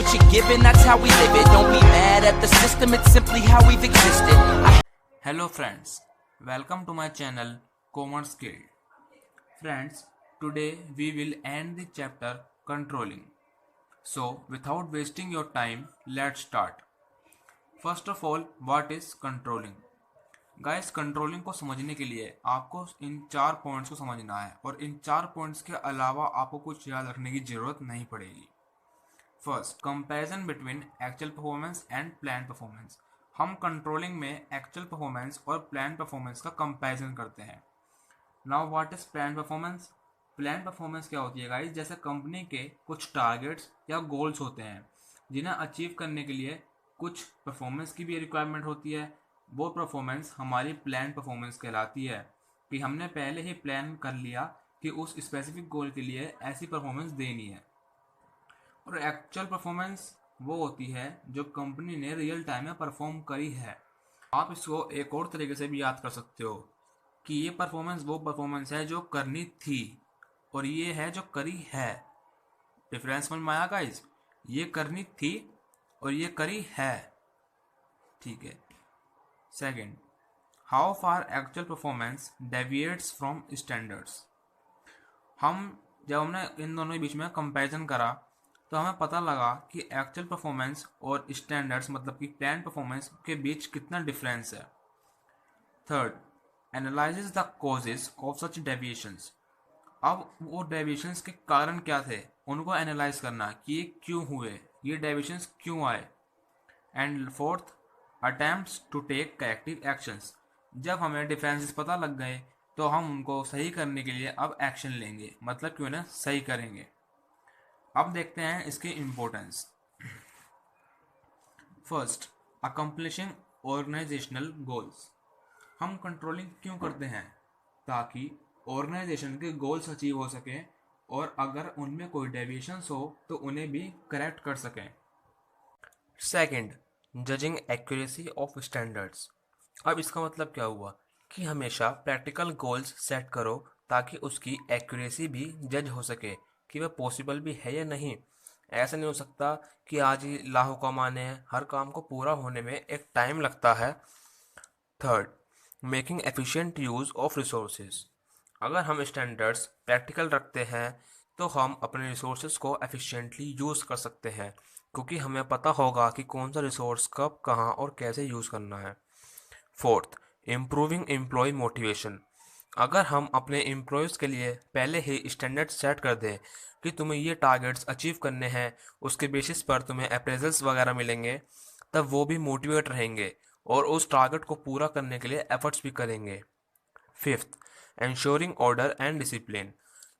what you're given, that's how we live it. Don't be mad at the system, it's simply how we've existed. Hello friends, welcome to my channel Commerce Guild. Friends, today we will end the chapter controlling. So without wasting your time, let's start. First of all, what is controlling? Guys, controlling को समझने के लिए आपको इन 4 points को समझना है और इन 4 points के अलावा आपको कुछ याद रखने की जरूरत नहीं पड़ेगी। First, comparison between actual performance and plan performance. हम कंट्रोलिंग में एक्चुअल परफॉर्मेंस और प्लान परफॉर्मेंस का कंपैरिजन करते हैं। Now what is plan performance? Plan performance क्या होती है गाइस? जैसे कंपनी के कुछ टारगेट्स या गोल्स होते हैं जिन्हें अचीव करने के लिए कुछ परफॉर्मेंस की भी रिक्वायरमेंट होती है। वो परफॉर्मेंस हमारी प्लान परफॉर्मेंस कहलाती है कि हमने पहले ही प्लान कर लिया कि उस स्पेसिफिक गोल के लिए ऐसी परफॉर्मेंस देनी है। और एक्चुअल परफॉर्मेंस वो होती है जो कंपनी ने रियल टाइम में परफॉर्म करी है। आप इसको एक और तरीके से भी याद कर सकते हो कि ये परफॉर्मेंस वो परफॉर्मेंस है जो करनी थी और ये है जो करी है। डिफरेंस समझ में आया गाइस? ये करनी थी और ये करी है। ठीक है। Second, how far actual performance deviates from standards. जब हमने इन दोनों के बीच में कंपैरिजन करा तो हमें पता लगा कि एक्चुअल परफॉर्मेंस और स्टैंडर्ड्स मतलब कि प्लान परफॉर्मेंस के बीच कितना डिफरेंस है। Third, analyses the causes of such deviations. अब वो डेविएशंस के कारण क्या थे उनको एनालाइज करना कि ये क्यों हुए, ये डेविएशंस क्यों आए। And fourth, attempts to take corrective actions. जब हमें डिफरेंसेस पता लग गए तो हम उनको सही करने के लिए अब एक्शन लेंगे, मतलब कि उन्हें सही करेंगे। अब देखते हैं इसकी importance. First, accomplishing organisational goals. हम कंट्रोलिंग क्यों करते हैं? ताकि ऑर्गेनाइजेशन के गोल्स अचीव हो सके और अगर उनमें कोई डेविएशंस हो तो उन्हें भी करेक्ट कर सकें। Second, judging accuracy of standards. अब इसका मतलब क्या हुआ कि हमेशा प्रैक्टिकल गोल्स सेट करो ताकि उसकी एक्यूरेसी भी जज हो सके कि वह पॉसिबल भी है या नहीं। ऐसा नहीं हो सकता कि आज ही लाहौ कमाने हैं, हर काम को पूरा होने में एक टाइम लगता है। Third, making efficient use of resources. अगर हम स्टैंडर्ड्स प्रैक्टिकल रखते हैं तो हम अपने रिसोर्सेज को एफिशिएंटली यूज़ कर सकते हैं क्योंकि हमें पता होगा कि कौन सा रिसोर्स कब, कहाँ और कैसे यूज़ करना है। Fourth, improving employ motivation. अगर हम अपने एम्प्लॉयज़ के लिए पहले ही स्टैंडर्ड सेट कर दें कि तुम्हें ये टारगेट्स अचीव करने हैं, उसके बेसिस पर तुम्हें अप्रेजल्स वगैरह मिलेंगे, तब वो भी मोटिवेट रहेंगे और उस टारगेट को पूरा करने के लिए एफर्ट्स भी करेंगे। Fifth, ensuring order and discipline.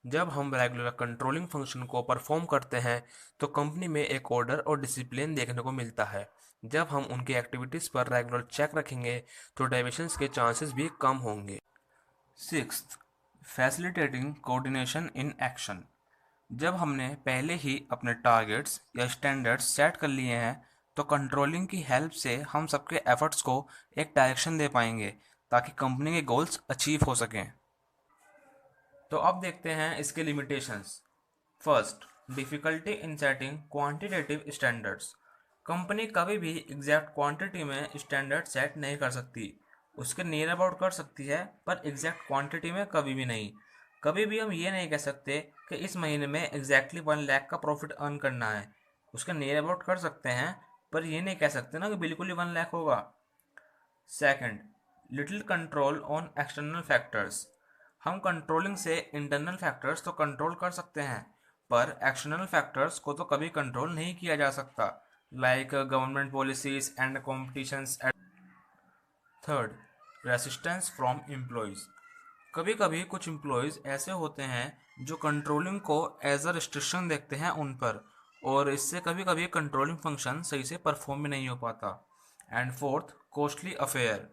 जब हम रेगुलर कंट्रोलिंग फंक्शन को परफॉर्म करते हैं तो कंपनी में एक ऑर्डर और डिसिप्लिन देखने को मिलता है। जब हम उनकी एक्टिविटीज़ पर रेगुलर चेक रखेंगे तो डेविएशंस के चांसेस भी कम होंगे। Sixth, facilitating coordination in action. जब हमने पहले ही अपने टारगेट्स या स्टैंडर्ड्स सेट कर लिए हैं तो कंट्रोलिंग की हेल्प से हम सबके एफर्ट्स को एक डायरेक्शन दे पाएंगे ताकि कंपनी के गोल्स अचीव हो सकें। तो अब देखते हैं इसके limitations. First, difficulty in setting quantitative standards. Company कभी भी एग्जैक्ट क्वांटिटी में स्टैंडर्ड सेट नहीं कर सकती। उसके नियर अबाउट कर सकती है पर एग्जैक्ट क्वांटिटी में कभी भी नहीं। कभी भी हम ये नहीं कह सकते कि इस महीने में एग्जैक्टली 1 लाख का प्रॉफिट अर्न करना है। उसके नियर अबाउट कर सकते हैं पर ये नहीं कह सकते ना कि बिल्कुल ही 1 लाख होगा। Second, little control on external factors. हम कंट्रोलिंग से इंटरनल फैक्टर्स तो कंट्रोल कर सकते हैं पर एक्सटर्नल फैक्टर्स को तो कभी कंट्रोल नहीं किया जा सकता, like government policies and competitions. Third, resistance from employees. कभी कभी कुछ एम्प्लॉयज़ ऐसे होते हैं जो कंट्रोलिंग को एज अ रिस्ट्रिक्शन देखते हैं उन पर और इससे कभी कभी कंट्रोलिंग फंक्शन सही से परफॉर्म भी नहीं हो पाता। And fourth, costly affair.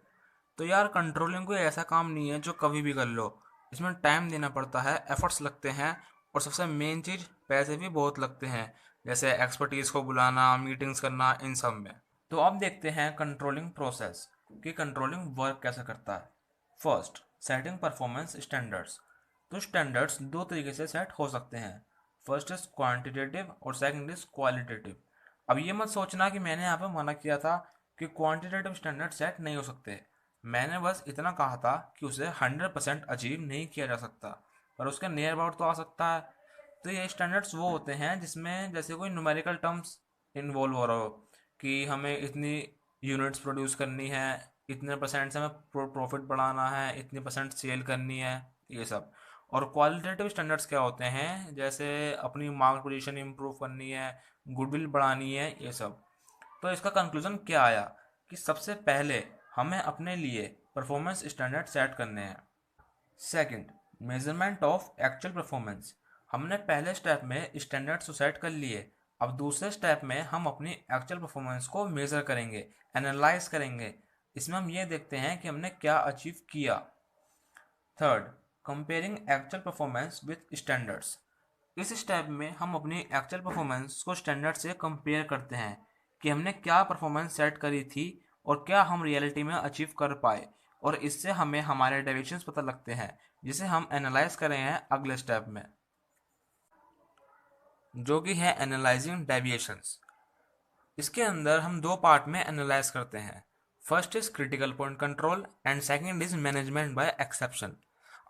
तो यार कंट्रोलिंग कोई ऐसा काम नहीं है जो कभी भी कर लो, इसमें टाइम देना पड़ता है, एफर्ट्स लगते हैं और सबसे मेन चीज़ पैसे भी बहुत लगते हैं, जैसे एक्सपर्टीज़ को बुलाना, मीटिंग्स करना, इन सब में। तो अब देखते हैं कंट्रोलिंग प्रोसेस कि कंट्रोलिंग वर्क कैसे करता है। First, setting performance standards. तो स्टैंडर्ड्स दो तरीके से सेट हो सकते हैं। फर्स्ट इज क्वांटिटेटिव और सेकंड इज क्वालिटेटिव। अब ये मत सोचना कि मैंने यहाँ पे मना किया था कि क्वांटिटेटिव स्टैंडर्ड सेट नहीं हो सकते। मैंने बस इतना कहा था कि उसे 100% अचीव नहीं किया जा सकता, पर उसके नियर अबाउट तो आ सकता है। तो ये स्टैंडर्ड्स वो होते हैं जिसमें जैसे कोई न्यूमेरिकल टर्म्स इन्वॉल्व हो रहा हो कि हमें इतनी यूनिट्स प्रोड्यूस करनी है, इतने परसेंट से हमें प्रॉफिट बढ़ाना है, इतनी परसेंट सेल करनी है, ये सब। और क्वालिटेटिव स्टैंडर्ड्स क्या होते हैं, जैसे अपनी मार्केट पोजीशन इंप्रूव करनी है, गुडविल बढ़ानी है, ये सब। तो इसका कंक्लूजन क्या आया कि सबसे पहले हमें अपने लिए परफॉर्मेंस स्टैंडर्ड सेट करने हैं। Second, measurement of actual performance. हमने पहले स्टेप में स्टैंडर्ड्स तो सेट कर लिए, अब दूसरे स्टेप में हम अपनी एक्चुअल परफॉर्मेंस को मेज़र करेंगे, एनालाइज करेंगे। इसमें हम ये देखते हैं कि हमने क्या अचीव किया। Third, comparing actual performance with standards. इस स्टेप में हम अपनी एक्चुअल परफॉर्मेंस को स्टैंडर्ड से कंपेयर करते हैं कि हमने क्या परफॉर्मेंस सेट करी थी और क्या हम रियलिटी में अचीव कर पाए, और इससे हमें हमारे डेविएशंस पता लगते हैं जिसे हम एनालाइज कर रहे हैं अगले स्टेप में, जो कि है एनालाइजिंग डेविएशंस। इसके अंदर हम दो पार्ट में एनालाइज करते हैं। First is critical point control and second is management by exception.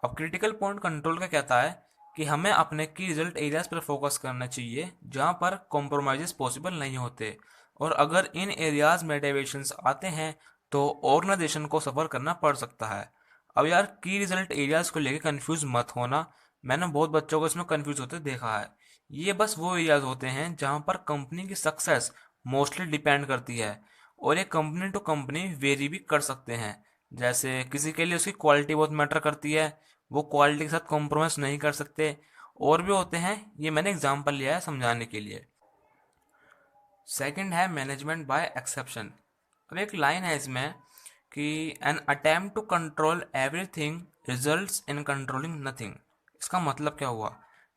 अब क्रिटिकल पॉइंट कंट्रोल का कहता है कि हमें अपने की रिजल्ट एरियाज पर फोकस करना चाहिए जहां पर कॉम्प्रोमाइजेस पॉसिबल नहीं होते, और अगर इन एरियाज में डेविएशंस आते हैं तो ऑर्गेनाइजेशन को सफ़र करना पड़ सकता है। अब यार, की रिजल्ट एरियाज को लेकर कंफ्यूज मत होना, मैंने बहुत बच्चों को इसमें कंफ्यूज होते देखा है। ये बस वो एरियाज होते हैं जहां पर कंपनी की सक्सेस मोस्टली डिपेंड करती है, और ये कंपनी टू कंपनी वेरी भी कर सकते हैं। जैसे किसी के लिए उसकी क्वालिटी बहुत मैटर करती है, वो क्वालिटी के साथ कॉम्प्रोमाइज़ नहीं कर सकते, और भी होते हैं। ये मैंने एग्जांपल लिया है समझाने के लिए। सेकंड है मैनेजमेंट बाय एक्सेप्शन। अब एक लाइन है इसमें कि an attempt to control everything results in controlling nothing. इसका मतलब क्या हुआ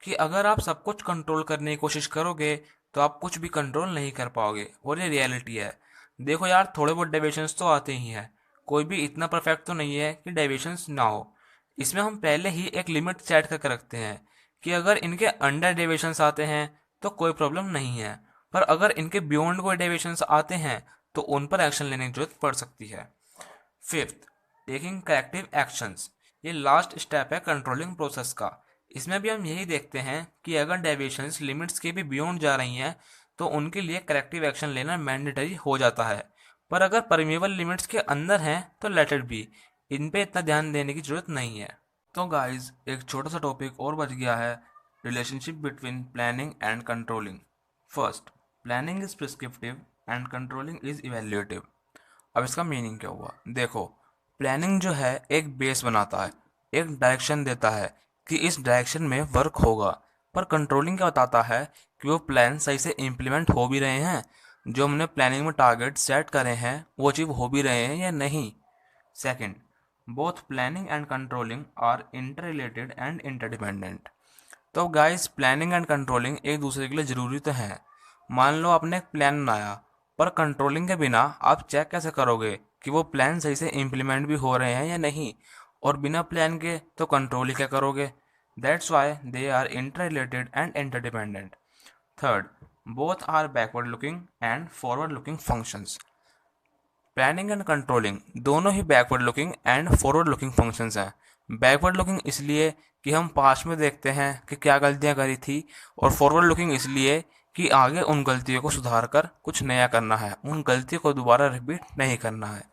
कि अगर आप सब कुछ कंट्रोल करने की कोशिश करोगे तो आप कुछ भी कंट्रोल नहीं कर पाओगे, और ये रियलिटी है। देखो यार, थोड़े बहुत डेविएशंस तो आते ही हैं, कोई भी इतना परफेक्ट तो नहीं है कि डेविएशंस ना हो। इसमें हम पहले ही एक लिमिट सेट करके रखते हैं कि अगर इनके अंडर डेविएशंस आते हैं तो कोई प्रॉब्लम नहीं है, पर अगर इनके बियॉन्ड कोई डेविएशंस आते हैं तो उन पर एक्शन लेने की जरूरत पड़ सकती है। Fifth, taking corrective actions. ये लास्ट स्टेप है कंट्रोलिंग प्रोसेस का। इसमें भी हम यही देखते हैं कि अगर डेविएशंस लिमिट्स के भी बियॉन्ड जा रही हैं तो उनके लिए करेक्टिव एक्शन लेना मैंडेटरी हो जाता है, पर अगर परमिएबल लिमिट्स के अंदर हैं तो लेट इट बी, इन पे इतना ध्यान देने की जरूरत नहीं है। तो गाइज, एक छोटा सा टॉपिक और बच गया है, relationship between planning and controlling. First, planning is prescriptive and controlling is evaluative. अब इसका मीनिंग क्या हुआ? देखो, प्लानिंग जो है एक बेस बनाता है, एक डायरेक्शन देता है कि इस डायरेक्शन में वर्क होगा, पर कंट्रोलिंग क्या बताता है कि वो प्लान सही से इम्प्लीमेंट हो भी रहे हैं, जो हमने प्लानिंग में टारगेट सेट करे हैं वो अचीव हो भी रहे हैं या नहीं। Second, both planning and controlling are inter related and interdependent. तो गाइस, प्लानिंग एंड कंट्रोलिंग एक दूसरे के लिए ज़रूरी तो है। मान लो आपने एक प्लान बनाया, पर कंट्रोलिंग के बिना आप चेक कैसे करोगे कि वो प्लान सही से इम्प्लीमेंट भी हो रहे हैं या नहीं, और बिना प्लान के तो कंट्रोल ही क्या करोगे। That's why they are inter related and interdependent. Third, both are backward looking and forward looking functions. Planning and controlling दोनों ही backward looking and forward looking functions हैं। बैकवर्ड लुकिंग इसलिए कि हम पास्ट में देखते हैं कि क्या गलतियां करी थी, और फॉरवर्ड लुकिंग इसलिए कि आगे उन गलतियों को सुधार कर कुछ नया करना है, उन गलतियों को दोबारा रिपीट नहीं करना है।